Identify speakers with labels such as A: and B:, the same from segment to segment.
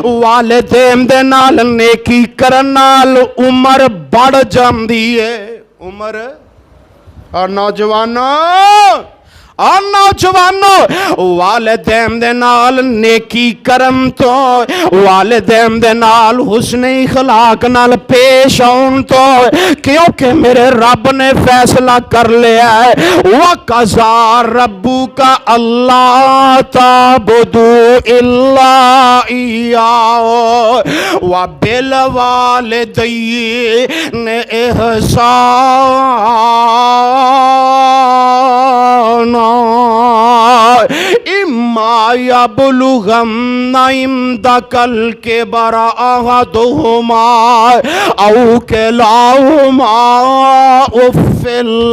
A: والدین دے نال نیکی کرن نال عمر بڑھ جاندی ہے. عمر اور نوجوانوں والدین دے نال نیکی کرن تو والدین دے نال حسن اخلاق نال پیش آن تو کیونکہ میرے رب نے فیصلہ کر لیا ہے وَقَضَىٰ رَبُّكَ أَلَّا تَعْبُدُوا إِلَّا إِيَّاهُ وَبِالْوَالِدَيْنِ إِحْسَانًا إِمَّا يَبْلُغَنَّ عِندَكَ الْكِبَرَ أَحَدُهُمَا أَوْ كِلَاهُمَا أُفٍّ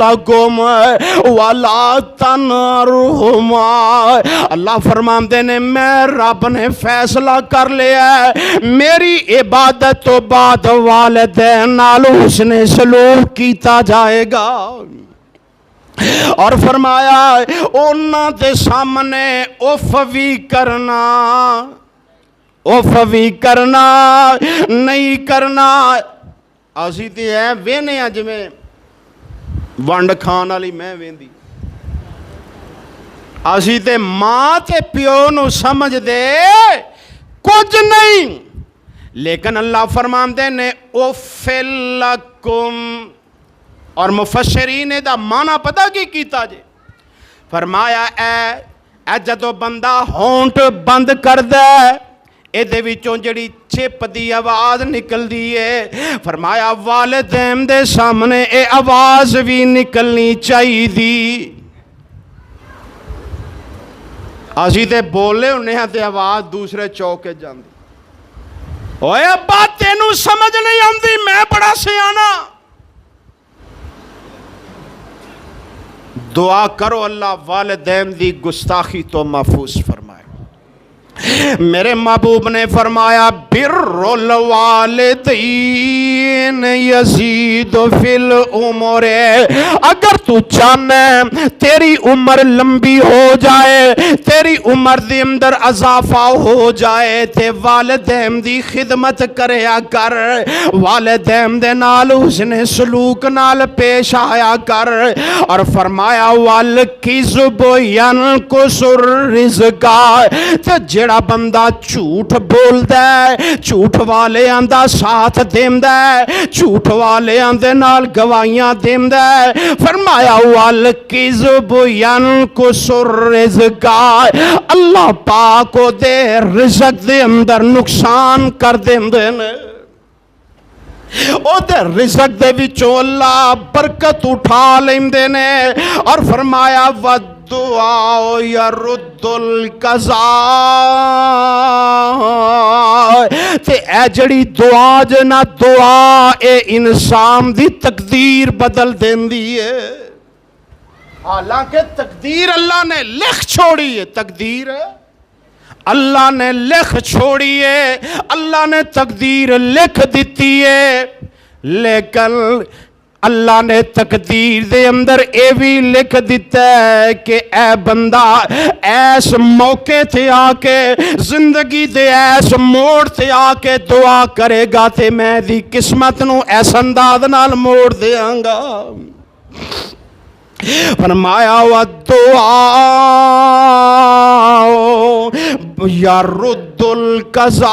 A: لَكُمَا وَلَا تَنْهَرْهُمَا. اللہ فرماندے نے میں رب نے فیصلہ کر لیا ہے میری عبادت تو بعد والدین نال حسن سلوک کیتا جائے گا. اور فرمایا انہاں دے سامنے اف بھی کرنا نہیں کرنا. اسی تے ہے وینے اج میں ونڈ کھان والی میں ویندی. اسی تے ماں تے پیو نو سمجھ دے کچھ نہیں لیکن اللہ فرماندے نے اوفل لکم. اور مفسرین دا معنی پتہ کی کیتا جے فرمایا اے جدو بندہ ہونٹ بند کر دے اے دے وچوں جڑی چپ دی آواز نکل دی ہے فرمایا والدین دے سامنے اے آواز بھی نکلنی چاہی دی. اسی تے بولے انہیں ہاں تے آواز دوسرے چوکے جاندی. اوے ابا تینوں سمجھ نہیں آندی میں بڑا سیانا. دعا کرو اللہ والدین دی گستاخی تو محفوظ فرمائے. میرے محبوب نے فرمایا بر الوالدین یزید فی العمر. اگر تو چاہنے تیری عمر لمبی ہو جائے تیری عمر دی اندر اضافہ ہو جائے تے والدین دی خدمت کریا کر والدین دے نال حسن سلوک نال پیش آیا کر. اور فرمایا والکذب ینقص الرزق. تے جڑا بندہ جھوٹ بولدا ہے جھوٹ والے آندا ساتھ دیندا ہے جھوٹ والے آندے نال گواہیاں دیندا ہے فرمایا والکذب ینقص الرزق. اللہ پاک دے رزق دے اندر نقصان کر دیندے نے. او دے رزق دے وچوں اللہ برکت اٹھا لیندے نے. اور فرمایا دعا یرد القضاء. تے اے جڑی دعا جنا دعا اے انسان دی تقدیر بدل دیندی ہے. حالانکہ تقدیر اللہ نے لکھ چھوڑی ہے. تقدیر اللہ نے لکھ چھوڑی ہے اللہ نے تقدیر لکھ دیتی ہے لیکن اللہ نے تقدیر دے اندر اے بھی لکھ دیتا ہے کہ اے بندہ ایس موقع تھے آکے زندگی دے ایس موڑ تھے آکے دعا کرے گا تے میں دی قسمت نو ایس انداز نال موڑ دے آنگا. فرمایا وَالدُّعَاءُ يَرُدُّ الْقَضَاءَ